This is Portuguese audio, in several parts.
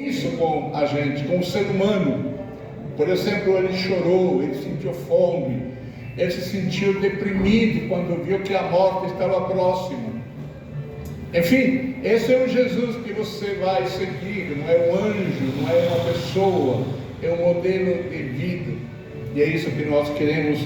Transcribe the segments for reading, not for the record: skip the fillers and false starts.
isso com a gente, com o ser humano. Por exemplo, ele chorou, ele sentiu fome, ele se sentiu deprimido quando viu que a morte estava próxima. Enfim, esse é o Jesus que você vai seguir, não é um anjo, não é uma pessoa, é um modelo de vida. E é isso que nós queremos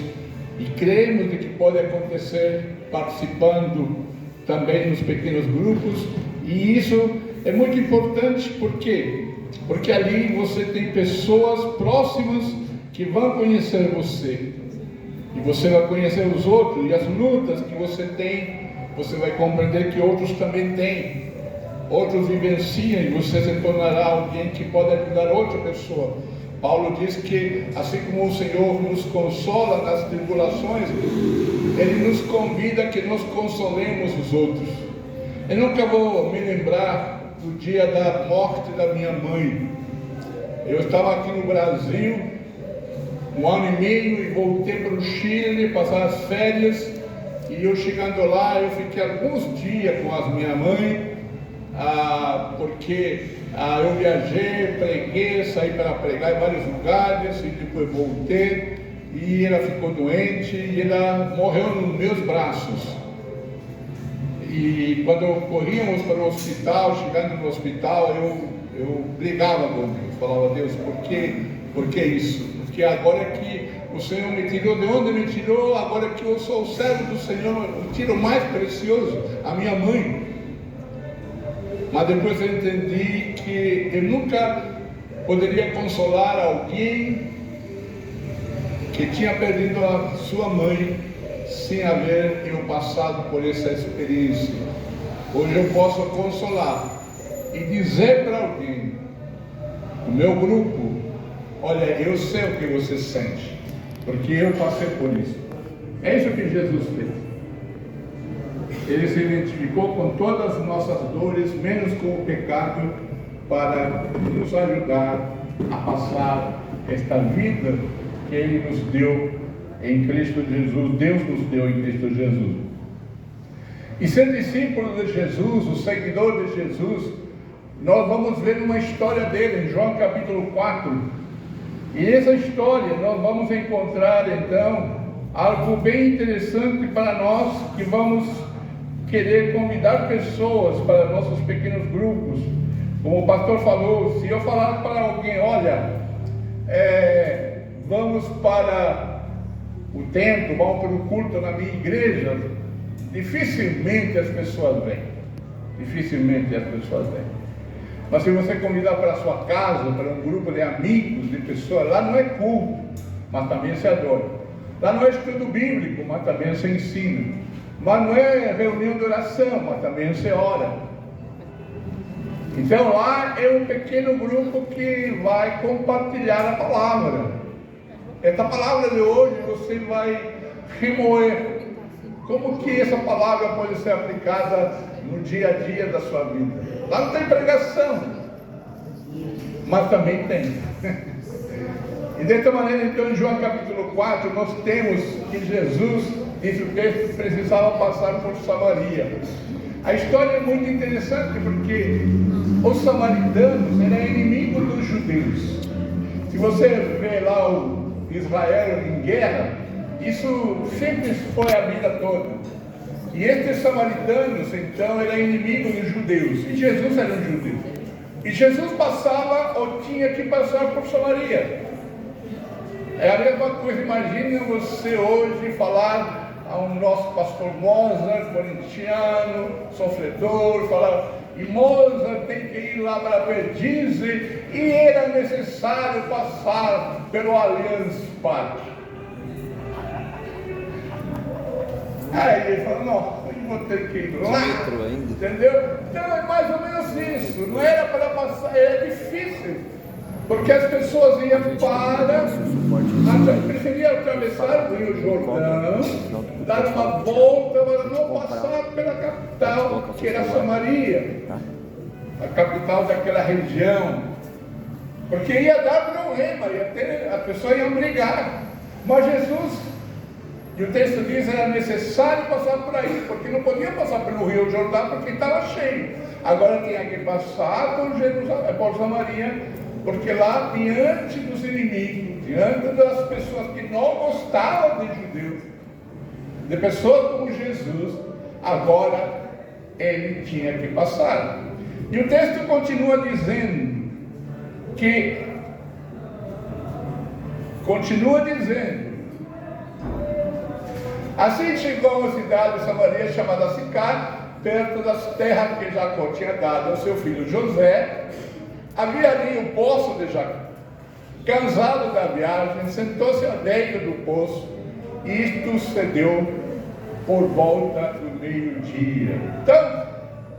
e cremos de que pode acontecer participando também nos pequenos grupos. E isso é muito importante, por quê? Porque ali você tem pessoas próximas que vão conhecer você. E você vai conhecer os outros, e as lutas que você tem, você vai compreender que outros também têm. Outros vivenciam, e você se tornará alguém que pode ajudar outra pessoa. Paulo diz que, assim como o Senhor nos consola nas tribulações, Ele nos convida a que nós consolemos os outros. Eu nunca vou me lembrar do dia da morte da minha mãe. Eu estava aqui no Brasil, 1 ano e meio, e voltei para o Chile, passar as férias, e eu chegando lá, eu fiquei alguns dias com a minha mãe, porque eu viajei, preguei, saí para pregar em vários lugares, e depois voltei, e ela ficou doente, e ela morreu nos meus braços. E quando corríamos para o hospital, chegando no hospital, eu brigava com Deus, falava: Deus, por que isso? Porque agora que o Senhor me tirou, de onde me tirou, agora que eu sou o servo do Senhor, eu tiro o mais precioso, a minha mãe. Mas depois eu entendi que eu nunca poderia consolar alguém que tinha perdido a sua mãe sem haver eu passado por essa experiência. Hoje eu posso consolar e dizer para alguém, o meu grupo: olha, eu sei o que você sente, porque eu passei por isso. É isso que Jesus fez. Ele se identificou com todas as nossas dores, menos com o pecado, para nos ajudar a passar esta vida que Ele nos deu em Cristo Jesus. Deus nos deu em Cristo Jesus. E ser discípulo de Jesus, o seguidor de Jesus, nós vamos ver uma história dele em João capítulo 4. E nessa história nós vamos encontrar então algo bem interessante para nós, que vamos querer convidar pessoas para nossos pequenos grupos. Como o pastor falou, se eu falar para alguém: olha, vamos para o templo, vamos para o culto na minha igreja, dificilmente as pessoas vêm. Dificilmente as pessoas vêm. Mas se você convidar para a sua casa, para um grupo de amigos, de pessoas, lá não é culto, mas também se adora. Lá não é estudo bíblico, mas também se ensina. Mas não é reunião de oração, mas também se ora. Então lá é um pequeno grupo que vai compartilhar a palavra. Essa palavra de hoje você vai remoer. Como que essa palavra pode ser aplicada no dia a dia da sua vida? Lá não tem pregação, mas também tem. E dessa maneira, então, em João capítulo 4, nós temos que Jesus, diz o texto, precisava passar por Samaria. A história é muito interessante porque os samaritanos eram inimigos dos judeus. Se você vê lá o Israel em guerra, isso sempre foi a vida toda. E estes samaritanos, então, eram inimigos dos judeus. E Jesus era um judeu. E Jesus passava ou tinha que passar por Samaria. É a mesma coisa, imagina você hoje falar ao nosso pastor Mozart, corintiano, sofredor, falar: e Mozart tem que ir lá para Perdizes, e era necessário passar pelo Allianz Parque. Aí ele falou: não, eu vou ter que ir lá, entendeu? Então é mais ou menos isso, não era para passar, era difícil. Porque as pessoas iam preferiam atravessar o Rio Jordão, dar uma volta, mas não passar pela capital, que era Samaria, a capital daquela região, porque ia dar problema, a pessoa ia brigar. Mas Jesus, e o texto diz, era necessário passar por aí, porque não podia passar pelo Rio Jordão, porque estava cheio. agora tinha que passar por Jerusalém, por Samaria, porque lá, diante dos inimigos, diante das pessoas que não gostavam de judeus, de pessoas como Jesus, agora ele tinha que passar. E o texto continua dizendo assim chegou a uma cidade de Samaria chamada Sicar, perto das terras que Jacó tinha dado ao seu filho José. Havia ali o poço de Jacó. Cansado da viagem, sentou-se à beira do poço, e isto se deu por volta do meio-dia. Então,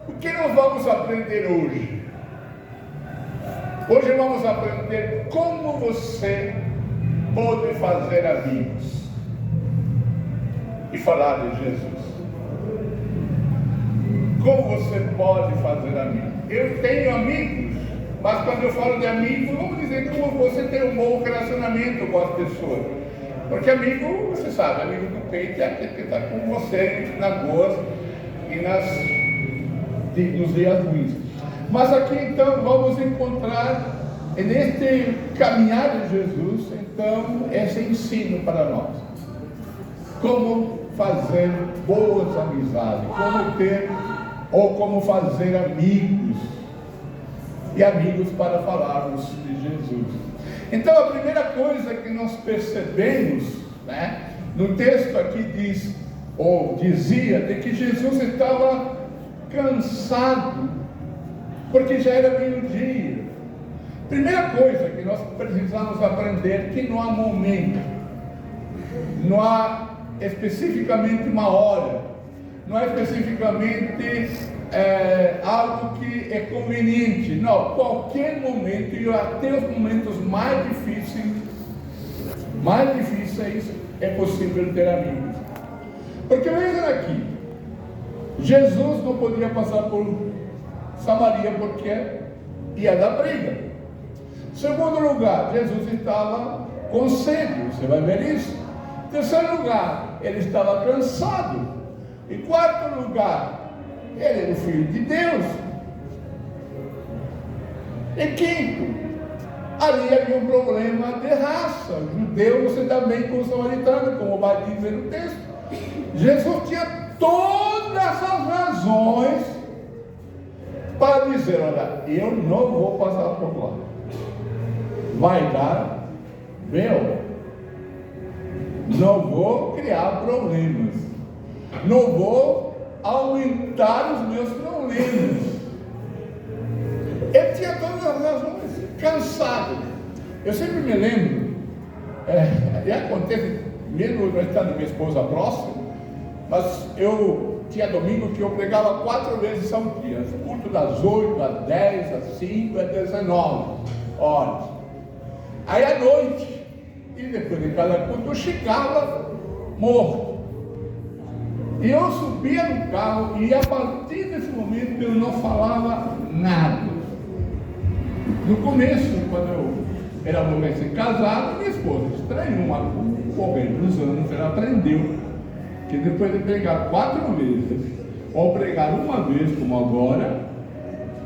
o que nós vamos aprender hoje? Hoje vamos aprender como você pode fazer amigos e falar de Jesus. Como você pode fazer amigos? Eu tenho amigos, mas quando eu falo de amigos, vamos dizer como você tem um bom relacionamento com as pessoas. Porque amigo, você sabe, amigo do peito é aquele que está com você nas boas e nos dias ruins. Mas aqui então vamos encontrar, neste caminhar de Jesus, então, esse ensino para nós. Como fazer boas amizades, como fazer amigos, e amigos para falarmos de Jesus. Então, a primeira coisa que nós percebemos, no texto aqui dizia de que Jesus estava cansado, porque já era meio-dia. Primeira coisa que nós precisamos aprender, que não há momento, não há especificamente uma hora, não há especificamente algo que é conveniente. Não, qualquer momento, e até os momentos mais difíceis, é possível ter amigos. Porque vejam aqui, Jesus não podia passar por Samaria porque ia dar briga. Segundo lugar, Jesus estava com sede, você vai ver isso. Terceiro lugar, ele estava cansado. Em quarto lugar, ele era o Filho de Deus. E quinto, ali havia um problema de raça. O judeu não se dá bem com o samaritano, como vai dizer no texto. Jesus tinha todas as razões para dizer: olha, eu não vou passar por lá. Vai dar B.O. Não vou criar problemas. Não vou aumentar os meus problemas. Ele tinha todas as razões, cansado. Eu sempre me lembro, e acontece, mesmo eu estando minha esposa próxima, mas eu tinha domingo que eu pregava 4 vezes ao dia, culto das 8, às 10, às 5, às 19 horas. Aí à noite, e depois de cada culto, eu chegava morto. E eu subia no carro, e a partir desse momento eu não falava nada. No começo, quando eu era recém-casado, minha esposa estranhou, com dos anos, ela aprendeu que depois de pregar 4 vezes, ou pregar uma vez, como agora,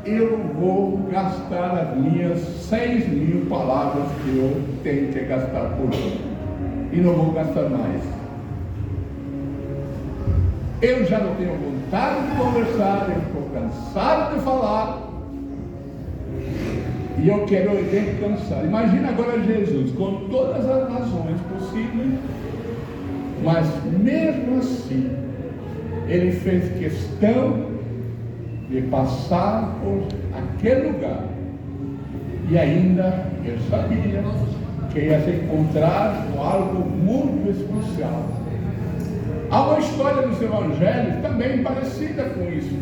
eu vou gastar as minhas 6.000 palavras que eu tenho que gastar por dia, e não vou gastar mais. Eu já não tenho vontade de conversar, eu estou cansado de falar, e eu quero descansar. Imagina agora Jesus, com todas as razões possíveis, mas mesmo assim, ele fez questão de passar por aquele lugar, e ainda ele sabia que ia se encontrar com algo muito especial. Há uma história nos evangelhos também parecida com isso,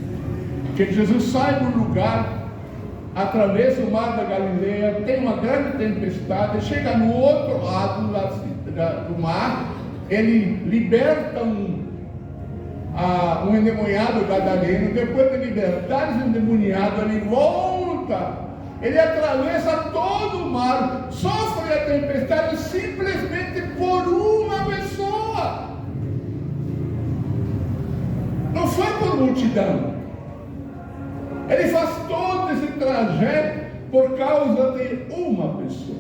que Jesus sai do lugar, atravessa o mar da Galileia, tem uma grande tempestade, chega no outro lado do mar, ele liberta um endemoniado gadareno. Depois de libertar esse endemoniado, ele volta, ele atravessa todo o mar, sofre a tempestade simplesmente por uma pessoa. Não foi por multidão. Ele faz todo esse trajeto por causa de uma pessoa.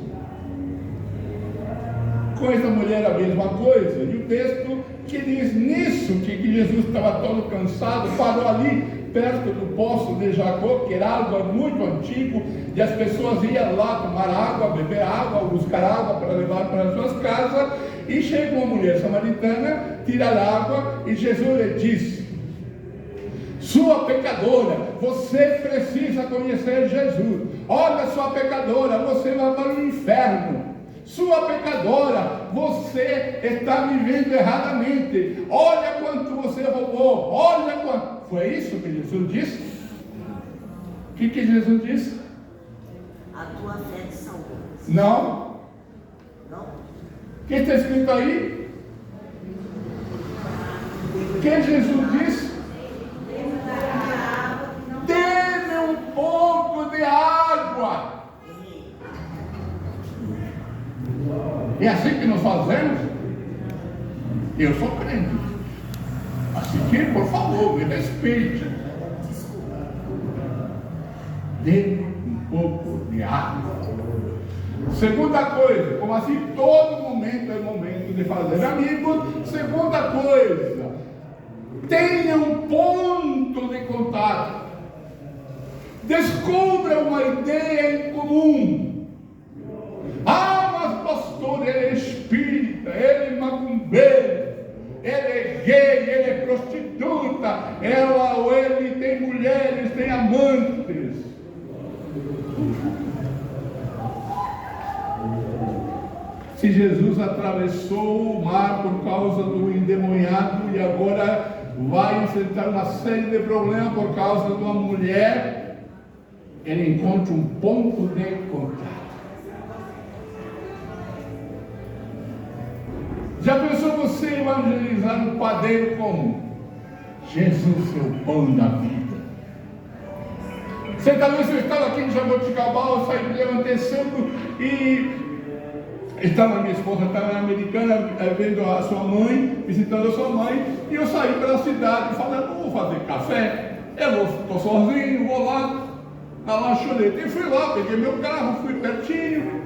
Com essa mulher a mesma coisa. E o texto que diz nisso, que Jesus estava todo cansado, parou ali perto do poço de Jacó, que era algo muito antigo, e as pessoas iam lá tomar água, beber água, buscar água para levar para as suas casas, e chega uma mulher samaritana, tira a água, e Jesus lhe diz: sua pecadora, você precisa conhecer Jesus. Olha, sua pecadora, você vai para o inferno. Sua pecadora, você está vivendo erradamente. Olha quanto você roubou. Olha quanto. Foi isso que Jesus disse? O que Jesus disse? A tua fé te salvou. Não. Não? O que está escrito aí? O que Jesus disse? Dê-me um pouco de água. É assim que nós fazemos? Eu sou crente. Assim que, por favor, me respeite. Dê-me um pouco de água. Segunda coisa, como assim todo momento é momento de fazer amigos. Segunda coisa, tenha um ponto de contato. Descubra uma ideia em comum. Ah, mas pastor, ele é espírita, ele é macumbeiro, ele é gay, ele é prostituta, ela ou ele tem mulheres, tem amantes. Se Jesus atravessou o mar por causa do endemoniado e agora vai enfrentar uma série de problemas por causa de uma mulher, ele encontra um ponto de contato. Já pensou você evangelizar o padeiro como? Jesus é o pão da vida. Certa vez eu estava aqui em Jaboticabal, eu saí, me levantei cedo e estava minha esposa, estava americana, vendo a sua mãe, visitando a sua mãe, e eu saí pela cidade falando, vou fazer café, eu estou sozinho, vou lá na lanchonete. E fui lá, peguei meu carro, fui pertinho,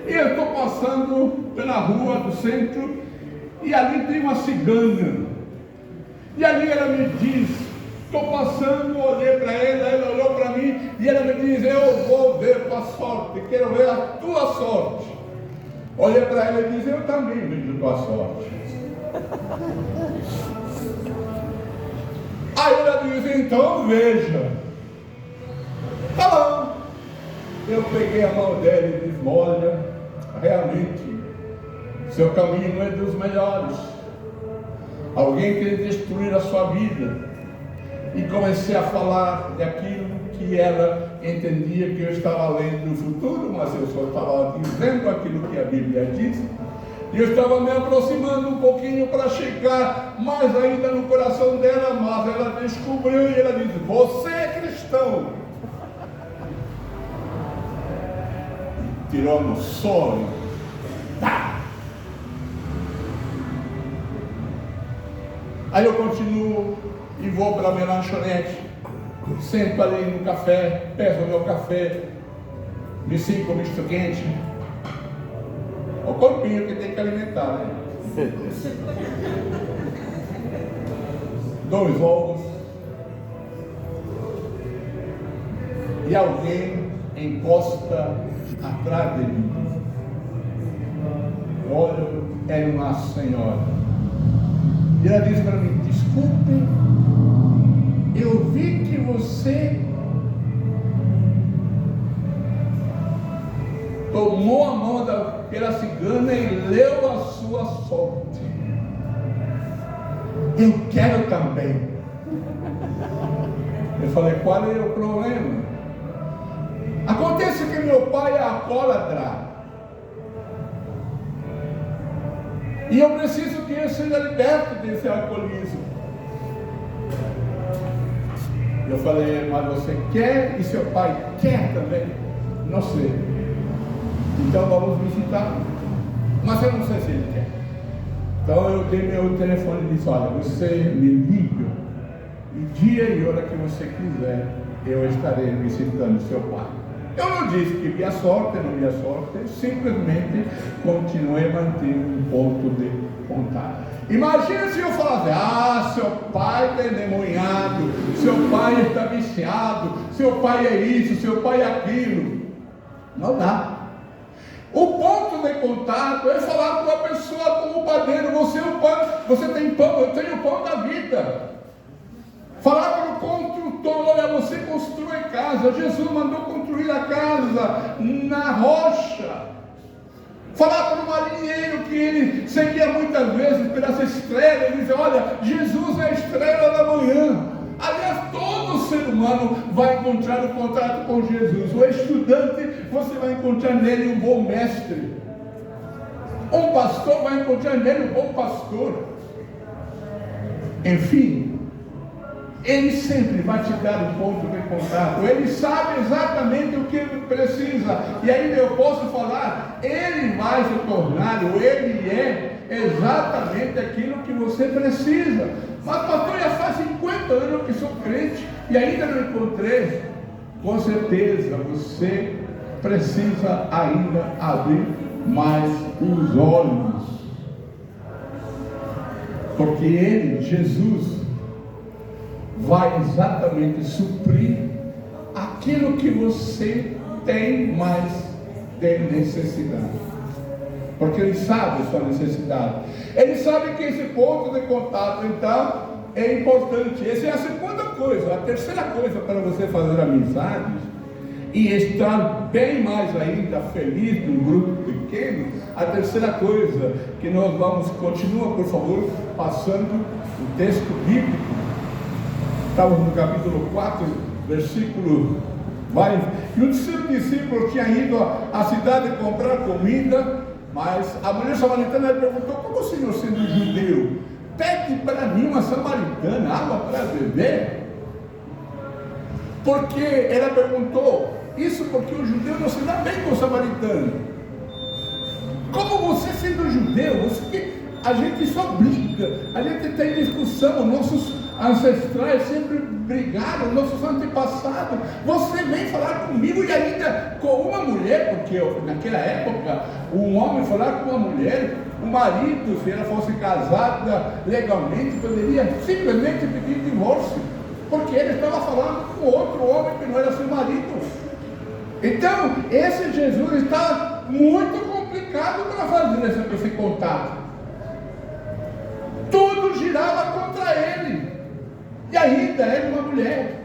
e eu estou passando pela rua do centro, e ali tem uma cigana, e ali ela me diz, estou passando, olhei para ela olhou para mim, e ela me diz, eu vou ver tua sorte, quero ver a tua sorte. Olhei para ela e disse, eu também vejo tua sorte. Aí ela diz, então veja. Tá bom. Eu peguei a mão dela e disse, olha, realmente, seu caminho não é dos melhores. Alguém quer destruir a sua vida. E comecei a falar daquilo que ela entendia que eu estava lendo no futuro, mas eu só estava dizendo aquilo que a Bíblia diz. E eu estava me aproximando um pouquinho para chegar mais ainda no coração dela, mas ela descobriu e ela disse, você é cristão. Tirou no sono. Tá. Aí eu continuo e vou para a minha lanchonete. Sento ali no café, peço o meu café, me sinto com misto quente. O corpinho que tem que alimentar, né? 2 ovos. E alguém encosta atrás de mim. Olho, é uma senhora. E ela diz para mim, desculpe, eu vi que você tomou a mão daquela cigana e leu a sua sorte. Eu quero também. Eu falei, qual é o problema? Acontece que meu pai é alcoólatra. E eu preciso que ele seja liberto desse alcoolismo. Eu falei, mas você quer e seu pai quer também? Não sei. Então vamos visitar. Mas eu não sei se ele quer. Então eu dei meu telefone e disse, olha, você me liga, e dia e hora que você quiser, eu estarei visitando seu pai. Eu não disse que via sorte, não via sorte, simplesmente continuei mantendo um ponto de contato. Imagina se eu falasse, seu pai está endemoniado, seu pai está viciado, seu pai é isso, seu pai é aquilo. Não dá. O ponto de contato é falar com a pessoa como o padeiro, você é o pão, você tem pão, eu tenho o pão da vida. Falar para o construtor, olha, você constrói casa. Jesus mandou construir a casa na rocha. Falar para o marinheiro que ele seguia muitas vezes pelas estrelas, ele dizia, olha, Jesus é a estrela da manhã. Aliás, todo ser humano vai encontrar o contato com Jesus. O estudante, você vai encontrar nele um bom mestre. Um pastor vai encontrar nele um bom pastor. Enfim, ele sempre vai te dar um ponto de contato. Ele sabe exatamente o que ele precisa. E ainda eu posso falar, ele vai se tornar, ou ele é exatamente aquilo que você precisa. Mas pastor, já faz 50 anos que sou crente e ainda não encontrei. Com certeza você precisa ainda abrir mais os olhos. Porque ele, Jesus, vai exatamente suprir aquilo que você tem mais de necessidade. Porque ele sabe a sua necessidade. Ele sabe que esse ponto de contato, então, é importante. Essa é a segunda coisa. A terceira coisa para você fazer amizades e estar bem mais ainda feliz num grupo pequeno, a terceira coisa que nós vamos, continua por favor, passando o texto bíblico. Estamos no capítulo 4, versículo vai. E um discípulo tinha ido à cidade comprar comida, mas a mulher samaritana perguntou, como o senhor sendo judeu, pede para mim uma samaritana, água para beber? Porque ela perguntou, isso porque o judeu não se dá bem com o samaritano. Como você sendo judeu, a gente só briga, a gente tem discussão, nossos ancestrais sempre brigaram, nossos antepassados. Você vem falar comigo e ainda com uma mulher, porque naquela época, um homem falar com uma mulher, o marido, se ela fosse casada legalmente, poderia simplesmente pedir divórcio, porque ele estava falando com outro homem que não era seu marido. Então, esse Jesus está muito complicado para fazer esse contato. Tudo girava contra ele. E ainda era uma mulher.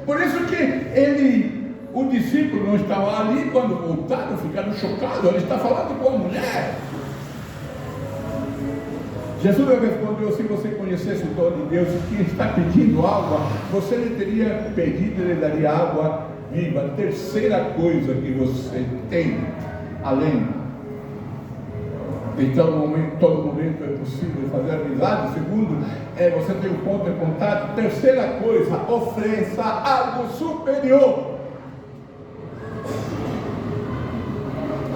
Por isso que o discípulo não estava ali, quando voltaram, ficaram chocados. Ele está falando com a mulher. Jesus respondeu, se você conhecesse o dom de Deus, que está pedindo água, você lhe teria pedido, ele daria água viva. A terceira coisa que você tem, além. Então, todo momento é possível fazer amizade. Segundo, você tem um ponto de contato. Terceira coisa, ofereça algo superior.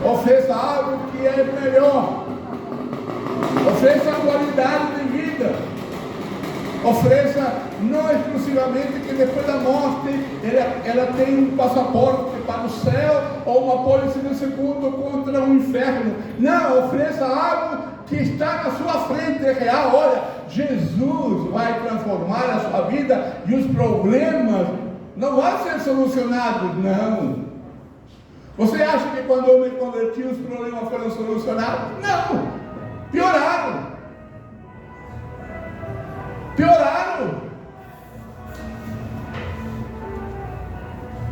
Ofereça algo que é melhor. Ofereça qualidade de vida. Ofereça não exclusivamente que depois da morte ela tem um passaporte para o céu ou uma pólice de seguro contra o inferno. Não, ofereça algo que está na sua frente, é real. Olha, Jesus vai transformar a sua vida e os problemas não vão ser solucionados, não. Você acha que quando eu me converti os problemas foram solucionados? Não, pioraram.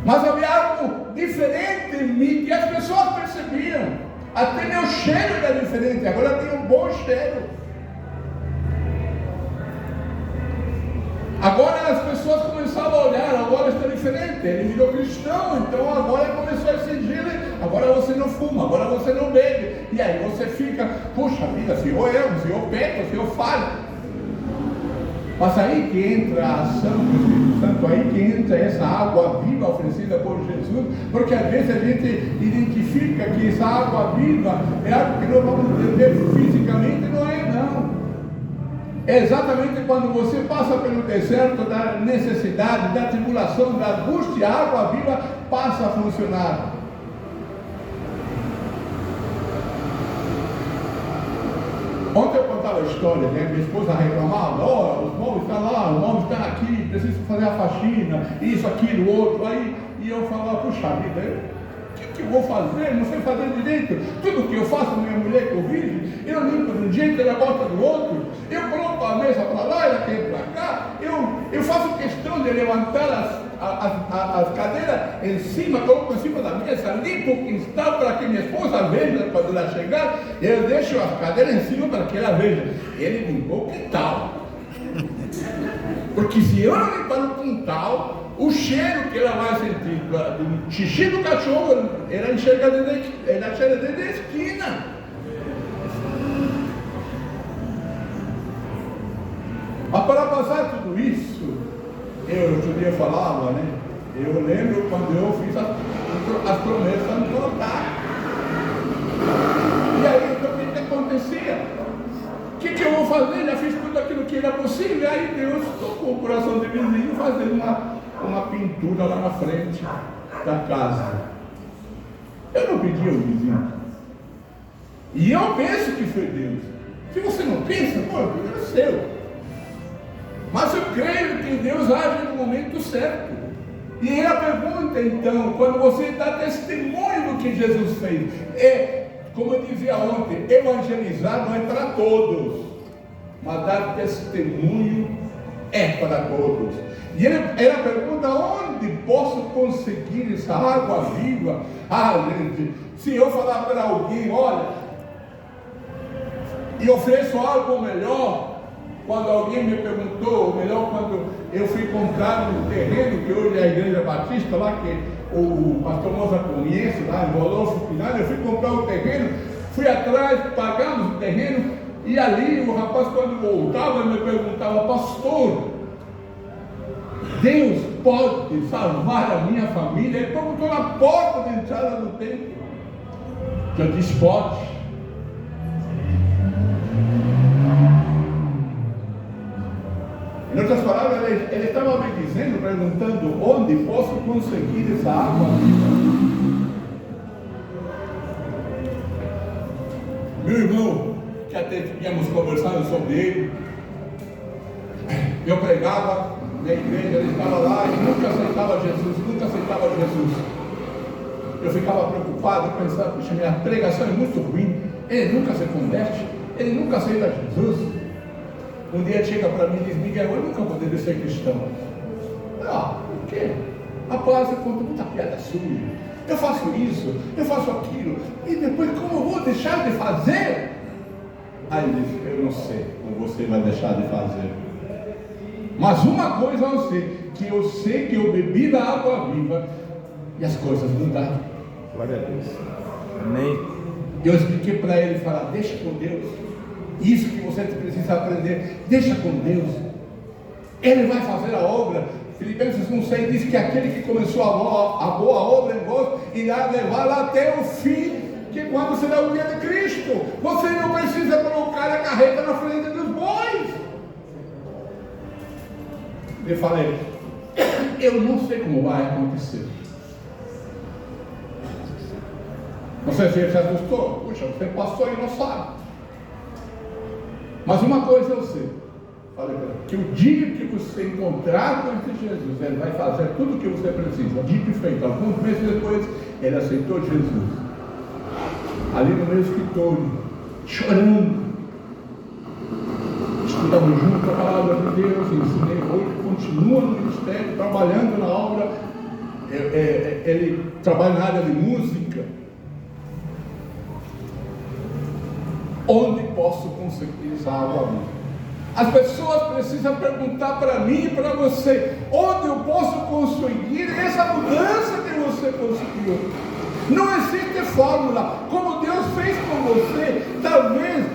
Mas havia algo diferente em mim que as pessoas percebiam. Até meu cheiro era diferente. Agora tem um bom cheiro. Agora as pessoas começaram a olhar. Agora está diferente. Ele virou cristão. Então agora começou a exigir. Agora você não fuma. Agora você não bebe. E aí você fica, puxa vida, se eu erro, se eu peco, se eu falho. Mas aí que entra a ação do Espírito Santo, aí que entra essa água viva oferecida por Jesus, porque às vezes a gente identifica que essa água viva é algo que nós vamos entender fisicamente, não é não. É exatamente quando você passa pelo deserto da necessidade, da tribulação, da angústia, a água viva passa a funcionar. Ontem eu contava a história, né? Minha esposa reclamava, os móveis estão lá, os móveis estão aqui, preciso fazer a faxina, isso, aquilo, outro. Aí, e eu falava, puxa vida, o que eu vou fazer? Não sei fazer direito. Tudo que eu faço, minha mulher que eu vivo, eu limpo de um jeito, ela gosta do outro. Eu coloco a mesa para lá, ela quer para cá. Eu faço questão de levantar as cadeiras em cima, coloco em cima da mesa, limpo o quintal para que minha esposa veja quando ela chegar. Eu deixo as cadeiras em cima para que ela veja. Ele limpou o quintal. Porque se eu não limpar o quintal, o cheiro que ela vai sentir do xixi do cachorro, ela enxerga desde a esquina. Mas para passar tudo isso, eu outro dia falava, né? Eu lembro quando eu fiz as promessas no altar. E aí, então, o que acontecia? O que eu vou fazer? Já fiz tudo aquilo que era possível. Aí Deus tocou o coração de vizinho fazendo uma pintura lá na frente da casa. Eu não pedi ao vizinho. E eu penso que foi Deus. Se você não pensa, pô, é seu. Mas eu creio que Deus age no momento certo. E a pergunta então, quando você dá testemunho do que Jesus fez, como eu dizia ontem, evangelizar não é para todos, mas dar testemunho é para todos. E ela pergunta, onde posso conseguir essa água viva? Gente, se eu falar para alguém, olha, e ofereço algo melhor, quando alguém me perguntou, melhor quando eu fui comprar um terreno, que hoje é a Igreja Batista, lá que o pastor Moza conhece, lá em Rodolfo Pinalho, eu fui comprar um terreno, fui atrás, pagamos o terreno, e ali o rapaz quando voltava me perguntava, pastor, Deus pode salvar a minha família? Ele perguntou na porta de entrada do templo. Eu disse, pode. Em outras palavras, ele estava me dizendo, perguntando, onde posso conseguir essa água viva? Meu irmão, que até tínhamos conversado sobre ele, eu pregava na igreja, ele estava lá e nunca aceitava Jesus. Eu ficava preocupado, pensando, puxa, minha pregação é muito ruim, ele nunca se converte, ele nunca aceita Jesus. Um dia chega para mim e diz, Miguel, eu nunca poderia ser cristão. Por quê? Rapaz, eu conto muita piada suja, eu faço isso, eu faço aquilo, e depois como eu vou deixar de fazer? Aí ele diz, eu não sei como você vai deixar de fazer. Mas uma coisa eu sei que eu bebi da água viva e as coisas mudaram. Glória a Deus. Amém. Eu expliquei para ele, falar, deixa com Deus. Isso que você precisa aprender, deixa com Deus. Ele vai fazer a obra. Filipenses 1,6 diz que aquele que começou a boa obra em vós irá levá-la até o fim, que quando será o dia de Cristo. Você não precisa colocar a carreta na frente dos bois. Eu falei, eu não sei como vai acontecer. Não sei se ele se assustou. Puxa, você passou e não sabe. Mas uma coisa eu sei. Falei para ele, que o dia que você encontrar com esse Jesus, ele vai fazer tudo o que você precisa. Dito e feito. Alguns meses depois, ele aceitou Jesus. Ali no meu escritório, chorando. Estudamos junto a palavra de Deus, ensinei. Hoje continua no ministério, trabalhando na obra. Ele trabalha na área de música. Onde posso conseguir essa água viva? As pessoas precisam perguntar para mim e para você, onde eu posso conseguir essa mudança que você conseguiu? Não existe fórmula. Como Deus fez com você, talvez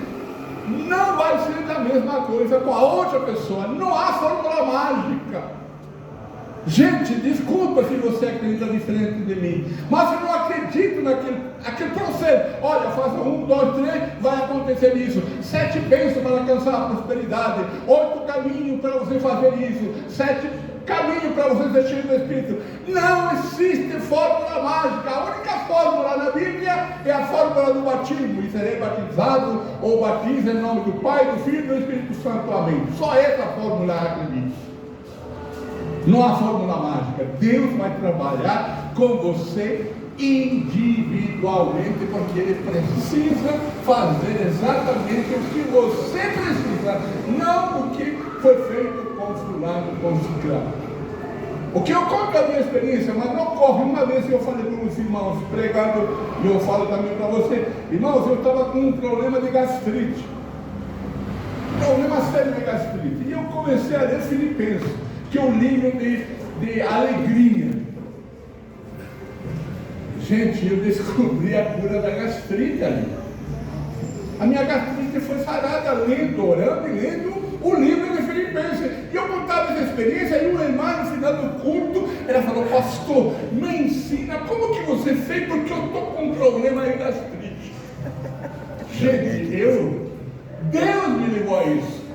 não vai ser da mesma coisa com a outra pessoa. Não há fórmula mágica. Gente, desculpa se você acredita diferente de mim, mas eu não acredito dito aquele processo. Olha, faça 1, 2, 3, vai acontecer isso. 7 bênçãos para alcançar a prosperidade. 8 caminhos para você fazer isso. 7 caminhos para você ser cheio do Espírito. Não existe fórmula mágica. A única fórmula na Bíblia é a fórmula do batismo. E serei batizado ou batizo em nome do Pai, do Filho e do Espírito Santo. Amém. Só essa fórmula acredite. Não há fórmula mágica. Deus vai trabalhar com você individualmente, porque Ele precisa fazer exatamente o que você precisa, não o que foi feito com fulano, com ciclano. O que eu conto da minha experiência, mas não ocorre. Uma vez eu falei para os irmãos, pregando, e eu falo também para você, irmãos, eu estava com um problema de gastrite, problema sério de gastrite, e eu comecei a ler Filipenses, que é um livro de alegria. Gente, eu descobri a cura da gastrite ali. A minha gastrite foi sarada lendo, orando e lendo o livro de Filipenses. E eu contava essa experiência, e uma irmã no final do culto, ela falou: pastor, me ensina como que você fez, porque eu estou com um problema de gastrite. Gente, Deus me levou a isso.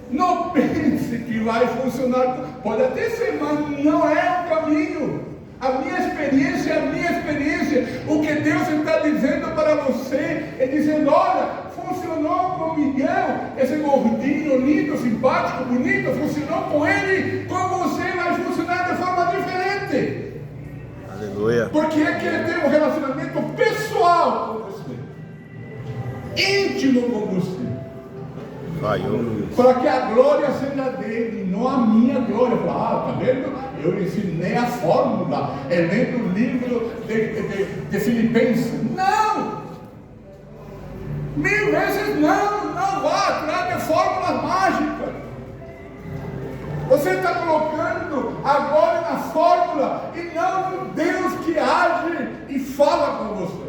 Não pense que vai funcionar. Pode até ser, mas não é o caminho. A minha experiência é a minha experiência. O que Deus está dizendo para você é dizendo: olha, funcionou com Miguel, esse gordinho, lindo, simpático, bonito, funcionou com ele, com você vai funcionar de forma diferente. Aleluia. Porque é que ele tem um relacionamento pessoal com você, íntimo com você. Para que a glória seja dele, não a minha glória. Tá vendo? Eu ensinei a fórmula, é lendo o livro de Filipenses. Não! 1000 vezes não vá atrás de fórmulas mágicas. Você está colocando a glória na fórmula e não no Deus que age e fala com você.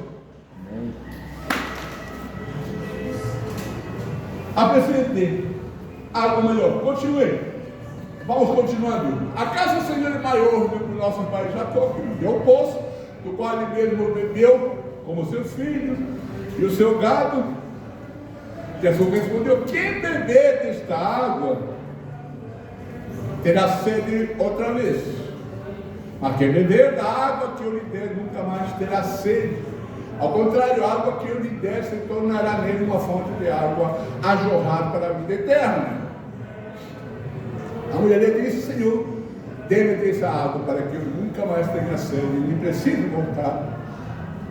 Apresentei algo melhor. Continue. Vamos continuando. A casa do Senhor é maior do que o nosso pai Jacó, que nos deu o poço, do qual ele mesmo bebeu, como seus filhos, e o seu gado. Jesus respondeu: quem beber desta água terá sede outra vez. Mas quem beber da água que eu lhe der nunca mais terá sede. Ao contrário, a água que eu lhe der se tornará nele uma fonte de água a jorrar para a vida eterna. A mulher lhe disse: Senhor, dê-me dessa água para que eu nunca mais tenha sede e nem preciso voltar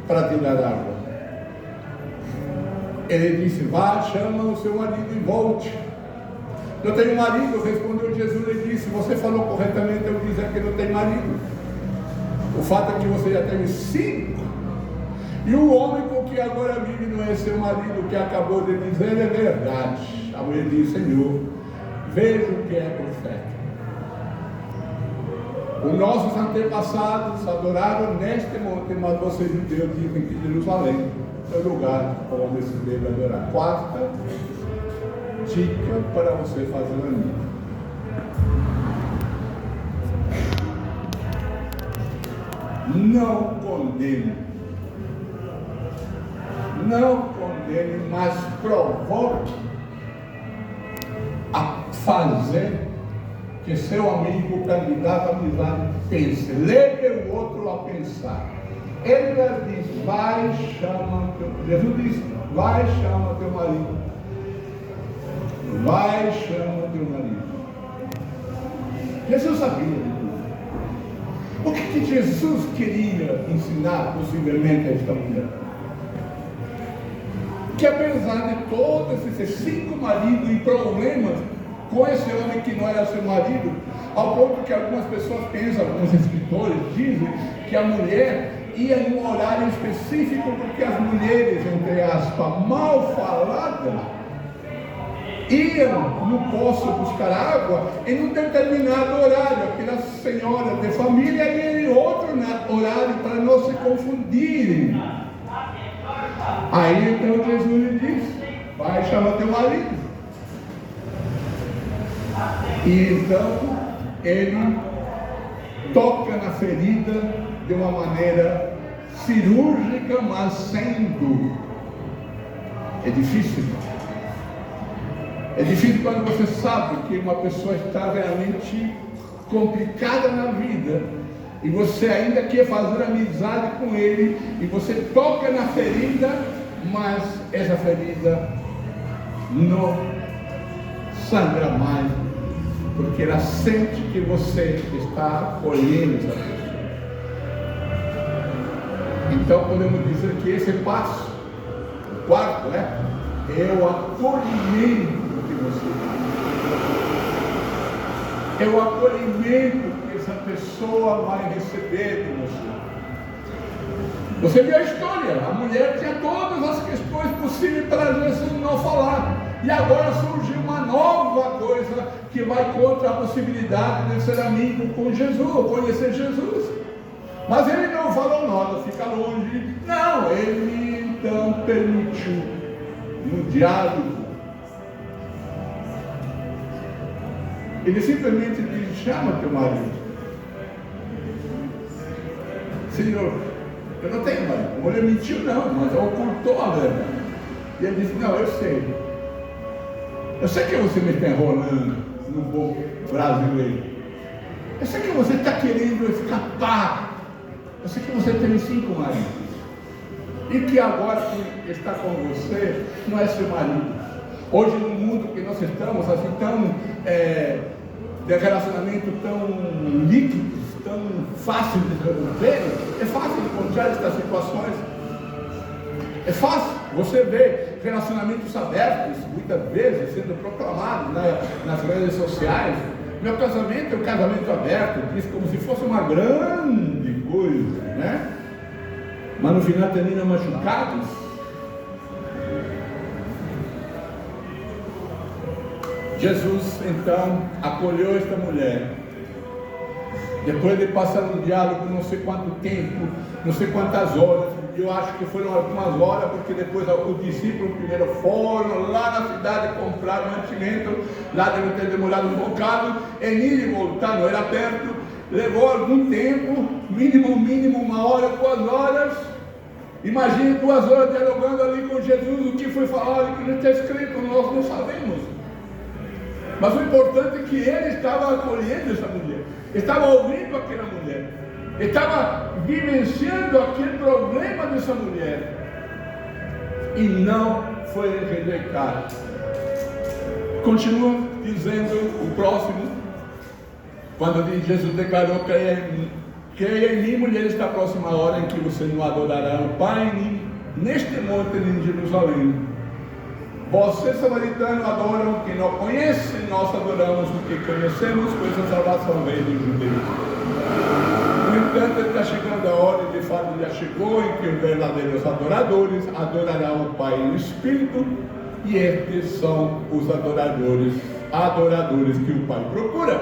para tirar água. Ele disse: vá, chama o seu marido e volte. Eu tenho marido, respondeu Jesus. Ele disse: você falou corretamente ao dizer que não tem marido. O fato é que você já teve 5. E o homem com que agora vive não é seu marido. O que acabou de dizer é verdade. A mulher disse: Senhor, veja o que é profeta. Os nossos antepassados adoraram neste monte, mas vocês judeus dizem que Jerusalém é o lugar onde se deve adorar. 4ª dica para você fazer a minha. Não condene. Não condene, mas provoque a fazer que seu amigo, candidato à amizade, pense. Leve o outro a pensar. Ele diz: vai, chama teu. Jesus disse: vai, chama teu marido. Vai, chama teu marido. Jesus sabia de tudo. O que Jesus queria ensinar possivelmente a esta mulher? Que apesar de todos esses 5 maridos e problemas com esse homem que não era seu marido, ao ponto que algumas pessoas pensam, alguns escritores dizem que a mulher ia em um horário específico, porque as mulheres, entre aspas, mal faladas, iam no poço buscar água em um determinado horário. Aquela senhora de família ia em outro horário para não se confundirem. Aí então Jesus lhe disse: vai, chama teu marido. E então ele toca na ferida de uma maneira cirúrgica, mas sendo. É difícil. É difícil quando você sabe que uma pessoa está realmente complicada na vida e você ainda quer fazer amizade com ele e você toca na ferida, mas essa ferida não sangra mais, porque ela sente que você está acolhendo essa pessoa. Então podemos dizer que esse passo, o quarto, é o acolhimento que você dá. É o acolhimento que essa pessoa vai receber de você. Você viu a história, a mulher tinha todas as questões possíveis para Jesus não falar. E agora surgiu uma nova coisa que vai contra a possibilidade de ser amigo com Jesus, conhecer Jesus. Mas ele não falou nada, fica longe. Não, ele então permitiu no diálogo. Ele simplesmente diz: chama teu marido. Senhor, eu não tenho marido. A mulher mentiu não, mas ocultou a verdade. E ele disse: não, eu sei. Eu sei que você me está enrolando no bom brasileiro. Eu sei que você está querendo escapar. Eu sei que você tem 5 maridos. E que agora que está com você não é seu marido. Hoje no mundo que nós estamos assim tão de relacionamento tão líquidos, tão fácil de resolver, é fácil encontrar estas situações. É fácil, você vê relacionamentos abertos, muitas vezes, sendo proclamados nas redes sociais. Meu casamento é um casamento aberto, diz como se fosse uma grande coisa, né? Mas no final termina machucados. Jesus então acolheu esta mulher. Depois de passar um diálogo não sei quanto tempo, não sei quantas horas, eu acho que foram algumas horas, porque depois os discípulos primeiro foram lá na cidade comprar mantimento, lá deve ter demorado um bocado, e ele voltar, não era perto, levou algum tempo, mínimo 1 hora, 2 horas. Imagine 2 horas dialogando ali com Jesus, o que foi falado, o que não está escrito, nós não sabemos. Mas o importante é que ele estava acolhendo essa mulher, estava ouvindo aquela mulher, estava vivenciando aquele problema dessa mulher e não foi rejeitado. Continua dizendo o próximo, quando Jesus declarou: creia em mim, mulher, está a próxima hora em que você não adorará o Pai neste monte em Jerusalém. Vocês, samaritanos, adoram o que não conhecem, nós adoramos o que conhecemos, pois a salvação vem dos judeus. No entanto, está chegando a hora, de fato já chegou, em que os verdadeiros adoradores adorarão o Pai em espírito, e estes são os adoradores que o Pai procura.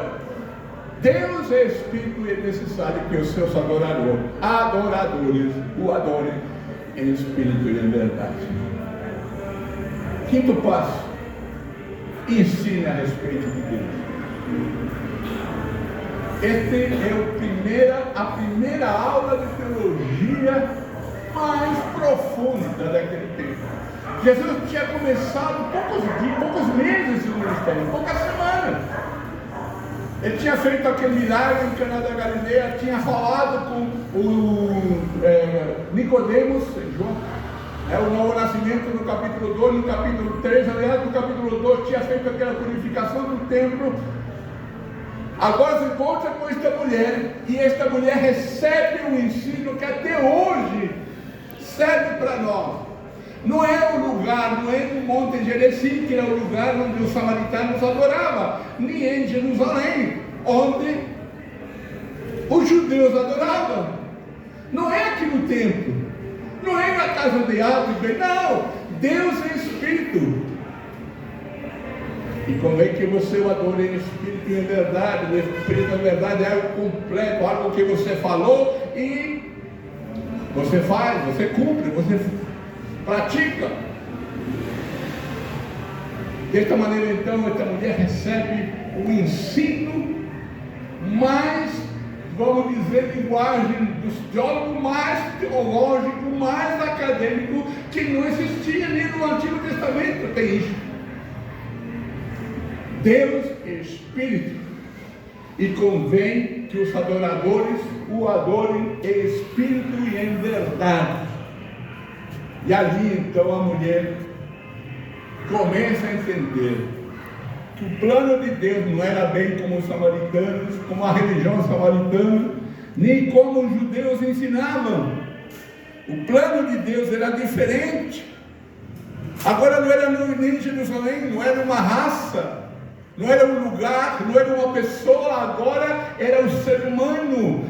Deus é espírito e é necessário que os seus adoradores o adorem em espírito e em verdade. Quinto passo: ensine a respeito de Deus. Esta é a primeira aula de teologia mais profunda daquele tempo. Jesus tinha começado poucos meses o ministério, poucas semanas. Ele tinha feito aquele milagre em Caná da Galileia, tinha falado com o Nicodemos, João, o novo nascimento no capítulo 2, no capítulo 3, aliás, no capítulo 2 tinha feito aquela purificação do templo. Agora se encontra com esta mulher, e esta mulher recebe um ensino que até hoje serve para nós. Não é o lugar, não é no Monte Gerizim, que é o lugar onde os samaritanos adoravam, nem em Jerusalém, onde os judeus adoravam. Não é aqui no templo, não é na casa de árvore, não. Deus é Espírito. E convém que você o adore em Espírito e em verdade. O Espírito em verdade é algo completo, algo que você falou e você faz, você cumpre, você pratica. Desta maneira, então, esta mulher recebe o ensino mais vamos dizer, linguagem dos teólogos, mais teológico, mais acadêmico, que não existia nem no Antigo Testamento. Tem isso. Deus é Espírito, e convém que os adoradores o adorem em Espírito e em verdade. E ali então a mulher começa a entender que o plano de Deus não era bem como os samaritanos, como a religião samaritana, nem como os judeus ensinavam. O plano de Deus era diferente. Agora não era nem Jerusalém, não era uma raça, não era um lugar, não era uma pessoa, agora era o ser humano.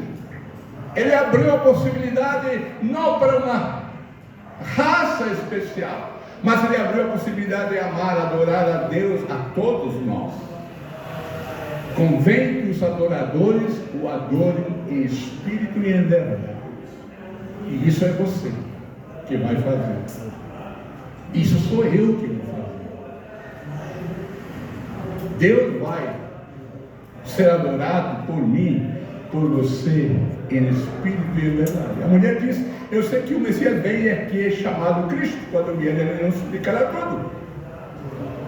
Ele abriu a possibilidade não para uma raça especial, mas ele abriu a possibilidade de amar, adorar a Deus, a todos nós. Convém que os adoradores o adorem em espírito e em verdade. E isso é você que vai fazer. Isso sou eu que vou fazer. Deus vai ser adorado por mim, por você, em espírito e em verdade. A mulher diz: eu sei que o Messias vem aqui, é chamado Cristo. Quando vier, ele não explicará tudo.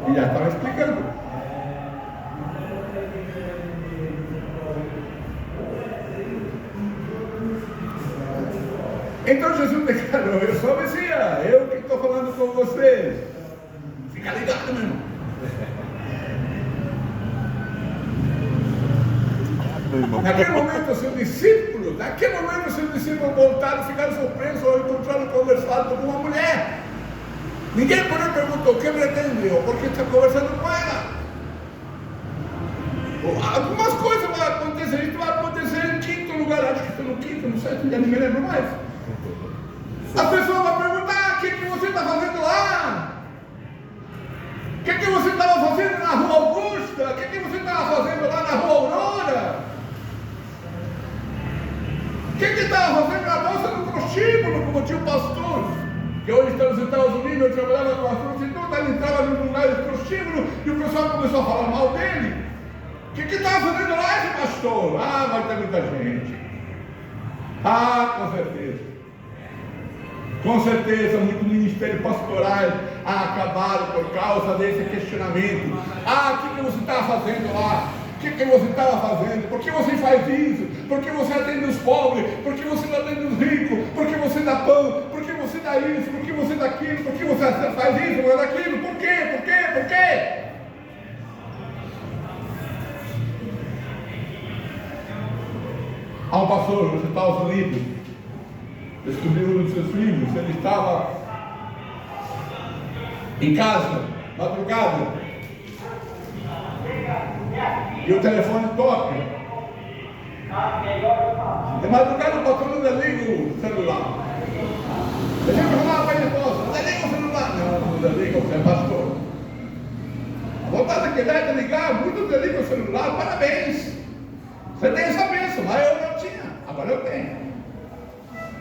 E já estava explicando. Então Jesus declarou: eu sou o Messias, eu que estou falando com vocês. Fica ligado, meu irmão. Naquele momento, seus discípulos voltaram, ficaram surpresos ao encontrar conversado com uma mulher. Ninguém perguntou o que pretende ou por que está conversando com ela. Algumas coisas vão acontecer, isso vai acontecer em quinto lugar, acho que estou no quinto, não sei, já nem me lembro mais. A pessoa vai perguntar: o que você está fazendo lá? O que você estava fazendo na Rua Augusta? O que você estava fazendo lá na Rua Aurora? O que estava fazendo na bolsa do prostíbulo, como tinha o pastor, que hoje está nos Estados Unidos? Eu trabalhava com a prostituta, ele entrava num lugar de prostíbulo e o pessoal começou a falar mal dele. O que estava fazendo lá esse pastor? Ah, vai ter muita gente. Ah, com certeza. Com certeza, muitos ministérios pastorais acabaram por causa desse questionamento. Ah, o que você estava fazendo lá? O que você estava fazendo? Por que você faz isso? Por que você atende os pobres? Por que você não atende os ricos? Por que você dá pão? Por que você dá isso? Por que você dá aquilo? Por que você faz isso? Não é daquilo? Por quê? Por quê? Por quê? Há um pastor nos Estados Unidos, descobriu um dos seus filhos, ele estava em casa, madrugada, e o telefone toca. De madrugada o pastor não desliga o celular. Ele vai falar para a esposa: desliga o celular. Não desliga, você é pastor. A vontade que dá é de ligar, muitos desligam o celular, parabéns. Você tem essa bênção, mas eu não tinha, agora eu tenho.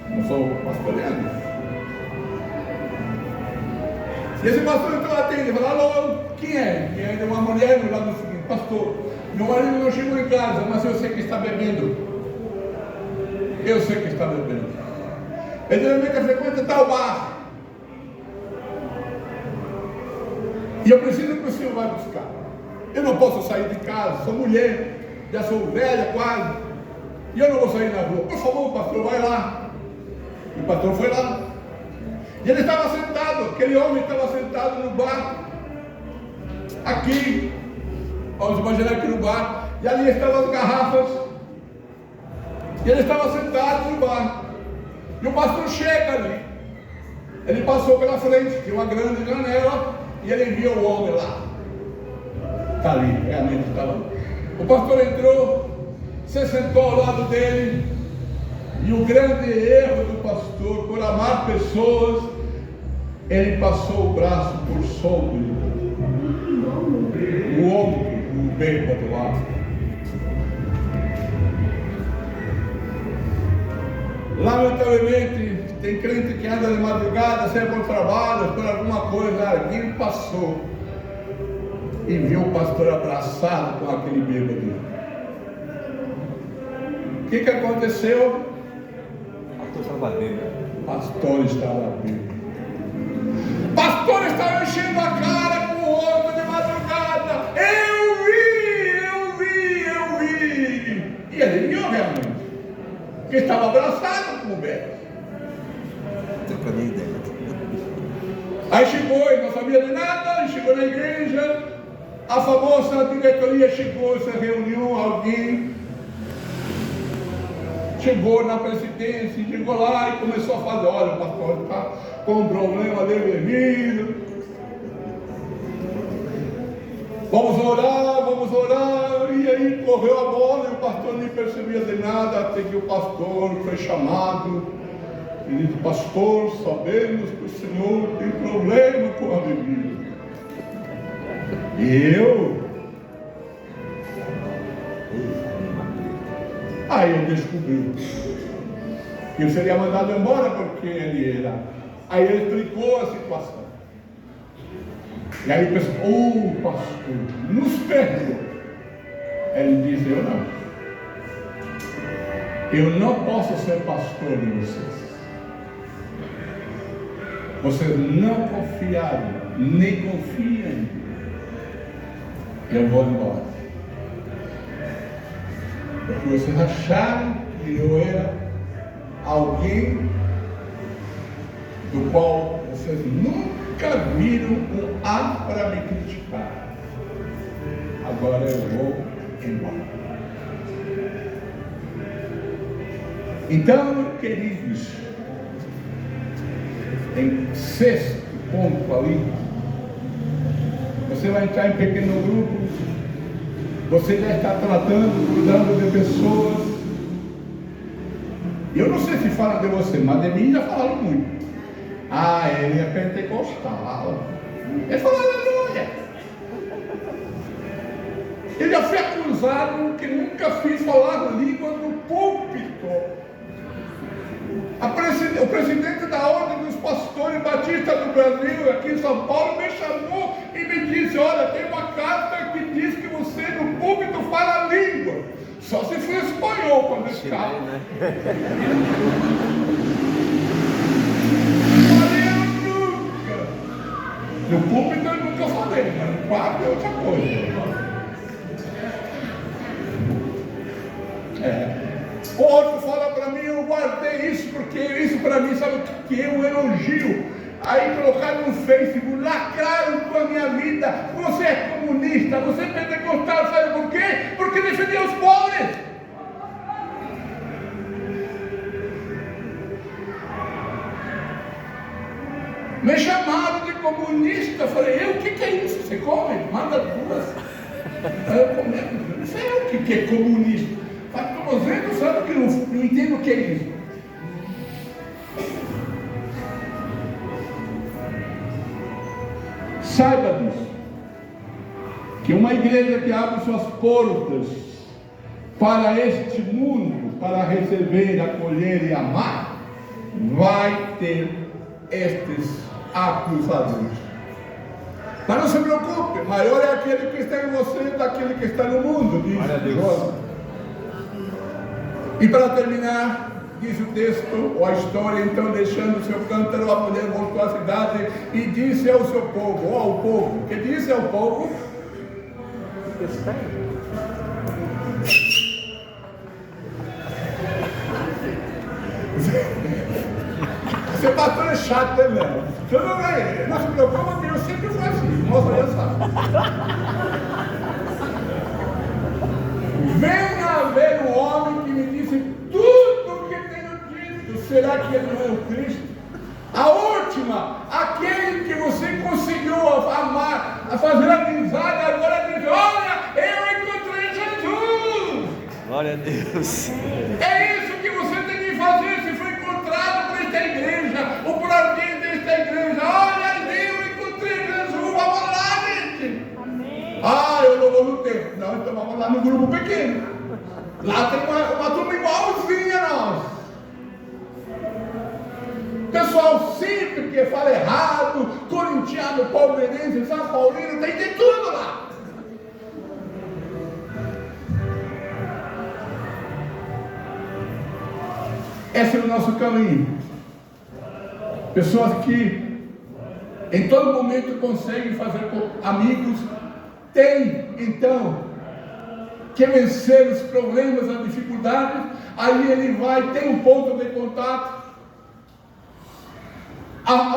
Não sou pastoreando. E esse pastor então atende e fala: alô, quem é? E aí uma mulher lá no seguinte: pastor, meu marido não chegou em casa, mas eu sei que está bebendo. Eu sei que está bebendo. Ele geralmente frequenta tal bar. E eu preciso que o senhor vá buscar. Eu não posso sair de casa, sou mulher, já sou velha quase, e eu não vou sair na rua. Por favor, pastor, vai lá. E o pastor foi lá. E ele estava sentado, aquele homem estava sentado no bar, aqui, vamos imaginar aqui no bar, e ali estavam as garrafas, e ele estava sentado no bar, e o pastor chega ali, ele passou pela frente, tinha uma grande janela, e ele viu o homem lá, está ali, realmente estava ali. O pastor entrou, se sentou ao lado dele, e o grande erro do pastor, por amar pessoas, ele passou o braço por sobre o ombro do bêbado lá. Lamentavelmente, tem crente que anda de madrugada, sai por trabalho, por alguma coisa, alguém passou e viu o pastor abraçado com aquele bêbado. O que aconteceu? pastor estava bêbado. Pastor estava bêbado. Pastor estava enchendo a cara com o outro de madrugada. Eu vi. E ele viu realmente. Porque estava abraçado com o Beto. Não nem ideia. Aí chegou, ele não sabia de nada, chegou na igreja, a famosa diretoria chegou, se reuniu, alguém chegou na presidência, chegou lá e começou a fazer, olha, o pastor está com um problema de bebida, vamos orar, e aí correu a bola e o pastor nem percebia de nada, até que o pastor foi chamado. Ele disse, pastor, sabemos que o senhor tem problema com a bebida. Aí eu descobri que eu seria mandado embora porque ele era. Aí ele explicou a situação. E aí eu pensei, pastor, nos perdoa. Ele disse, eu não posso ser pastor de vocês. Vocês não confiaram, nem confiam em mim. Eu vou embora. Porque vocês acharam que eu era alguém do qual vocês nunca viram um A para me criticar. Agora eu vou embora. Então, queridos, em sexto ponto ali, você vai entrar em pequeno grupo, você já está tratando, cuidando de pessoas. Eu não sei se fala de você, mas de mim já falaram muito. Ele é pentecostal. Ele falou aleluia. Eu já fui acusado que nunca fiz falar língua no púlpito. O presidente da Ordem dos Pastores Batistas do Brasil, aqui em São Paulo, me chamou e me disse, olha, tem uma carta que diz que você no púlpito fala língua. Só se for espanhol quando escapa. Eu nunca. No púlpito eu nunca falei, mas no quarto é outra coisa. O outro fala para mim, eu guardei isso, porque isso para mim, sabe o que é um elogio? Aí colocaram no Facebook, lacraram com a minha vida, você é comunista, você é pentecostal, sabe por quê? Porque defendeu os pobres. Me chamaram de comunista, eu falei, o que é isso? Você come? Manda duas. Eu comendo, não sei o que é comunista. Mas você sabe que não entendo o que é isso. Saiba disso, que uma igreja que abre suas portas para este mundo, para receber, acolher e amar, vai ter estes acusadores. Mas não se preocupe, maior é aquele que está em você do que aquele que está no mundo, diz. E para terminar, diz o texto, ou a história, então deixando o seu cântaro, a mulher voltou à cidade e disse ao seu povo, ou ao povo, que disse ao povo, esse pastor é chato, né, meu? Tudo bem, não se preocupa que eu sempre fui assim, moça já sabe. Venha ver um homem que me disse tudo o que tenho dito. Será que ele não é o Cristo? A última, aquele que você conseguiu amar, a fazer amizade, agora diz, olha, eu encontrei Jesus. Glória a Deus. É isso que você tem que fazer se for encontrado por esta igreja, ou por alguém desta igreja. Olha, eu encontrei Jesus, vamos lá, gente. Amém. Eu não vou no templo. Não, então vamos lá no grupo pequeno. Lá tem uma turma igualzinha a nós. Pessoal sempre que fala errado, corintiano, palmeirense, São Paulino, tem de tudo lá. Esse é o nosso caminho. Pessoas que em todo momento conseguem fazer amigos, tem então que vencer os problemas, as dificuldades. Aí ele vai, tem um ponto de contato,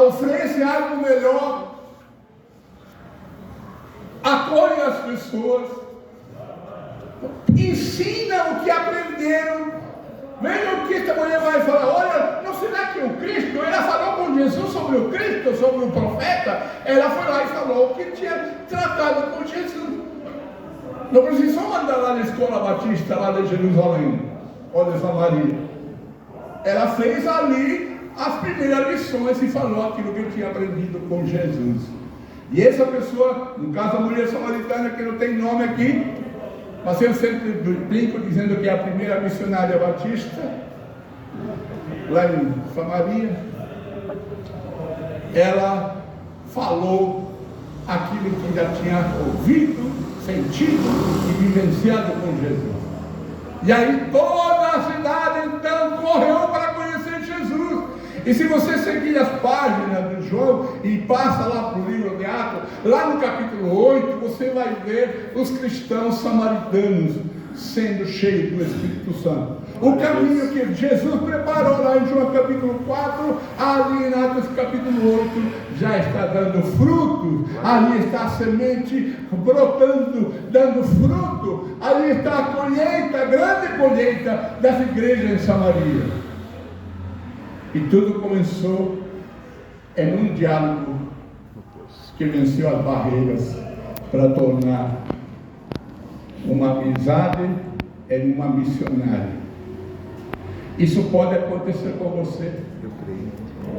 oferece algo melhor, acolhe as pessoas, ensina o que aprenderam. Veja o que esta mulher vai falar. Olha, não será que o Cristo, ela falou com Jesus sobre o Cristo, sobre o profeta, ela foi lá e falou que tinha tratado com Jesus. Não precisou mandar lá na escola batista, lá de Jerusalém, ou de Samaria. Ela fez ali as primeiras lições e falou aquilo que tinha aprendido com Jesus. E essa pessoa, no caso a mulher samaritana, que não tem nome aqui, mas eu sempre brinco dizendo que é a primeira missionária batista, lá em Samaria, ela falou aquilo que já tinha ouvido, sentido e vivenciado com Jesus. E aí toda a cidade então correu para conhecer Jesus. E se você seguir as páginas de João e passa lá para o livro de Atos, lá no capítulo 8, você vai ver os cristãos samaritanos sendo cheios do Espírito Santo. O caminho que Jesus preparou lá em João capítulo 4, ali em Atos capítulo 8, já está dando fruto. Ali está a semente brotando, dando fruto. Ali está a colheita, a grande colheita das igrejas em Samaria. E tudo começou em um diálogo que venceu as barreiras para tornar uma amizade em uma missionária. Isso pode acontecer com você. Eu creio.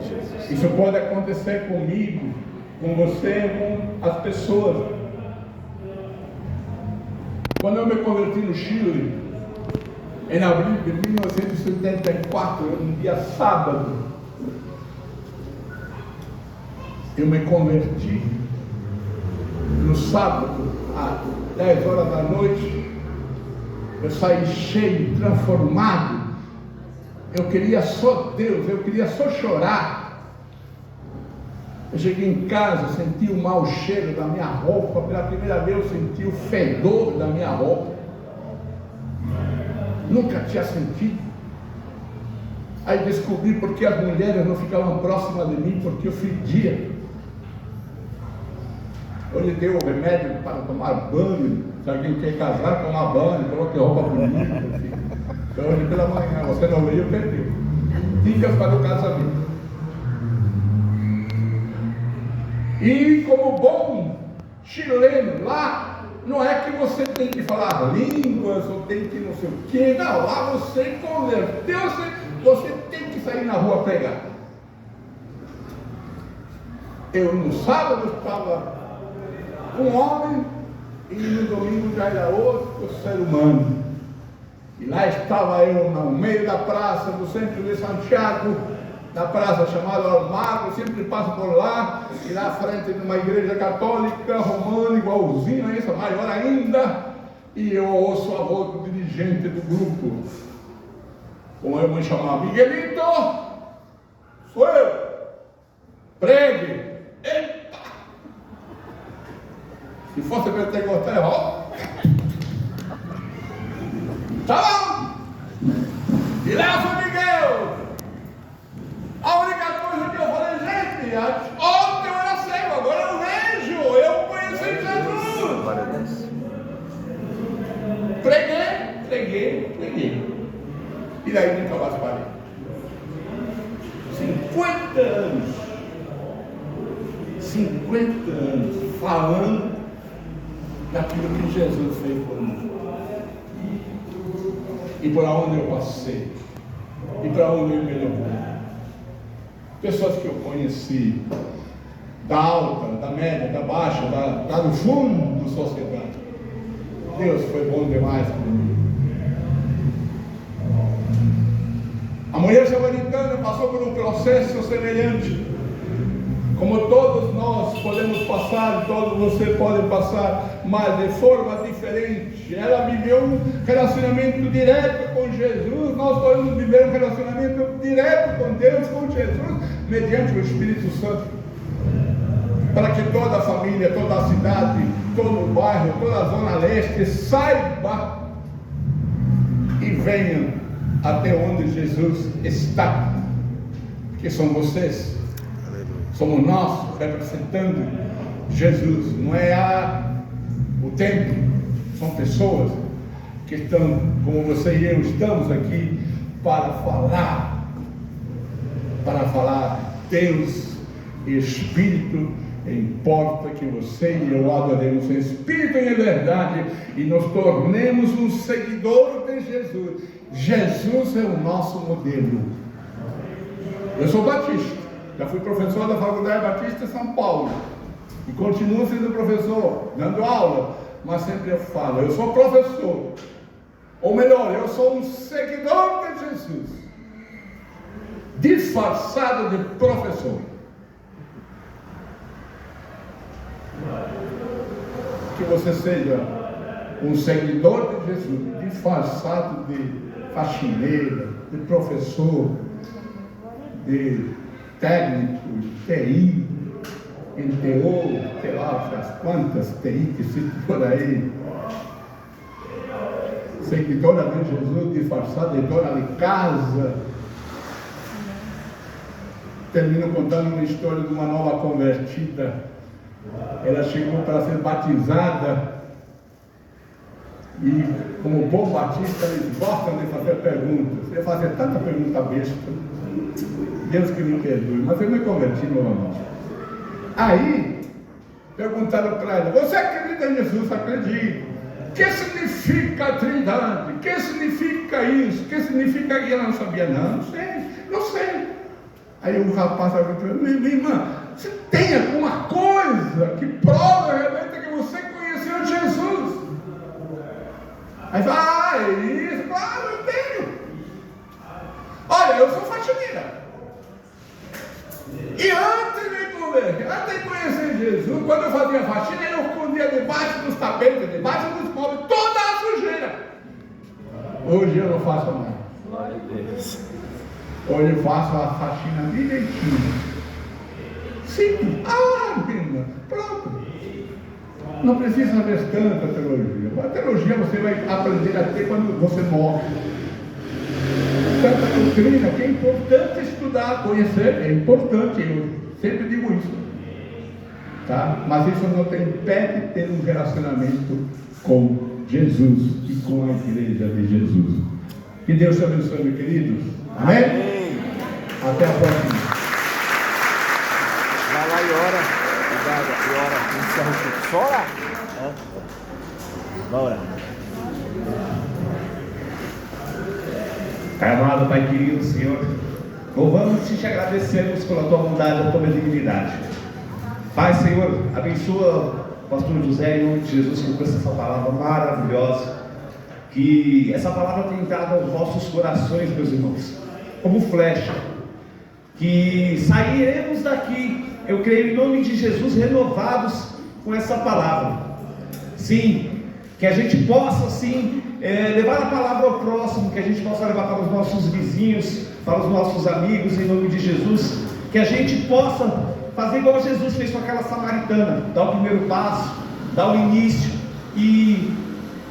Jesus. Isso pode acontecer comigo, com você, com as pessoas. Quando eu me converti no Chile, em abril de 1974, um dia sábado, eu me converti. No sábado, às 10 horas da noite, eu saí cheio, transformado. Eu queria só Deus, eu queria só chorar. Eu cheguei em casa, senti o mau cheiro da minha roupa. Pela primeira vez eu senti o fedor da minha roupa. Nunca tinha sentido. Aí descobri porque as mulheres não ficavam próximas de mim, porque eu fedia. Eu lhe dei o remédio para tomar banho. Se alguém quer casar, tomar banho, coloque roupa bonita. Assim. Então hoje pela manhã, você não veio, perdeu. Dicas para o casamento. E como bom chileno, lá não é que você tem que falar línguas ou tem que não sei o quê. Não, lá você converteu, você tem que sair na rua pregar. Eu no sábado estava um homem e no domingo já era outro ser humano. E lá estava eu no meio da praça do centro de Santiago, na praça chamada Almagro, sempre passo por lá, e lá à frente de uma igreja católica romana, igualzinha a essa, maior ainda, e eu ouço a voz do dirigente do grupo, como eu me chamava, Miguelito, sou eu, pregue. Eita! Se fosse para eu ter gostado, ó, tá bom! E lá foi Miguel! A única coisa que eu falei, gente, ontem eu era cego, agora eu vejo, eu conheci Jesus. Glória a Deus. Preguei. E daí nunca mais parei. 50 anos. 50 anos falando daquilo que Jesus fez por mim. E por onde eu passei. E para onde eu me levou. Pessoas que eu conheci, da alta, da média, da baixa, da do fundo da sociedade. Deus foi bom demais comigo. A mulher samaritana passou por um processo semelhante. Como todos nós podemos passar, todos você pode passar, mas de forma diferente. Ela viveu um relacionamento direto com Jesus, nós podemos viver um relacionamento direto com Deus, com Jesus, mediante o Espírito Santo. Para que toda a família, toda a cidade, todo o bairro, toda a zona leste saiba e venha até onde Jesus está. Porque são vocês, somos nós representando Jesus. Não é o templo, são pessoas que estão, como você e eu estamos aqui para falar Deus, Espírito. Importa que você e eu adoremos em espírito e em verdade e nos tornemos um seguidor de Jesus. Jesus é o nosso modelo. Eu sou batista, já fui professor da Faculdade Batista de São Paulo e continuo sendo professor, dando aula, mas sempre eu falo, eu sou professor, ou melhor, eu sou um seguidor de Jesus, disfarçado de professor. Que você seja um seguidor de Jesus, disfarçado de faxineira, de professor, de técnico, de TI, NTO, sei lá, as quantas TI que se por aí. Seguidora de Jesus, disfarçada de dona de casa. Termino contando uma história de uma nova convertida. Ela chegou para ser batizada e, como bom batista, eles gostam de fazer perguntas. Eu fazia tanta pergunta besta, Deus que me perdoe, mas eu me converti novamente. Aí perguntaram para ela: você acredita em Jesus? Acredito. O que significa a Trindade? O que significa isso? O que significa que ela não sabia? Não sei. Aí o rapaz perguntou: minha irmã, você tem alguma coisa que prova realmente que você conheceu Jesus? Aí fala: isso, claro, eu tenho. Olha, eu sou faxineira. E antes de conhecer Jesus, quando eu fazia faxina, eu escondia debaixo dos tapetes, debaixo dos móveis, toda a sujeira. Hoje eu não faço mais. Glória a Deus. Hoje eu faço a faxina direitinho. Sim, menina, pronto. Não precisa saber tanta teologia. A teologia você vai aprender a ter quando você morre. Tanta doutrina que é importante estudar, conhecer, é importante, eu sempre digo isso. Tá? Mas isso não te impede de ter um relacionamento com Jesus e com a igreja de Jesus. Que Deus te abençoe, meus queridos. Amém? Amém. Até a próxima. Vai lá e ora. Cuidado, e ora. Encerra o culto. Só orar. Vai orar. Pai amado, Pai querido, Senhor, louvamos e te agradecemos pela tua bondade e a tua benignidade. Pai, Senhor, abençoa o pastor José em nome de Jesus, que trouxe essa palavra maravilhosa, que essa palavra tem entrado aos nossos corações, meus irmãos, como flecha, que sairemos daqui, eu creio em nome de Jesus, renovados com essa palavra. Sim, que a gente possa sim levar a palavra ao próximo, que a gente possa levar para os nossos vizinhos, para os nossos amigos, em nome de Jesus, que a gente possa fazer igual Jesus fez com aquela samaritana, dar o primeiro passo, dar o início e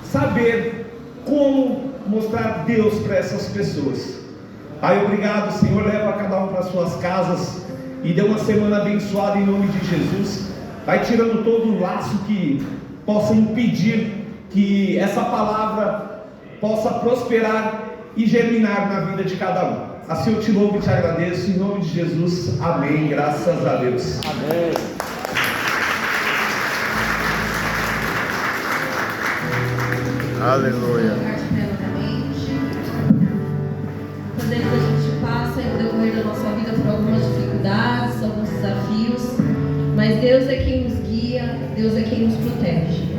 saber como mostrar Deus para essas pessoas. Pai, obrigado, Senhor, leva cada um para suas casas e dê uma semana abençoada em nome de Jesus. Vai tirando todo o laço que possa impedir que essa palavra possa prosperar e germinar na vida de cada um. Assim eu te louvo e te agradeço, em nome de Jesus, amém, graças a Deus. Amém. Aleluia. Às vezes a gente passa no decorrer da nossa vida por algumas dificuldades, alguns desafios, mas Deus é quem nos guia, Deus é quem nos protege.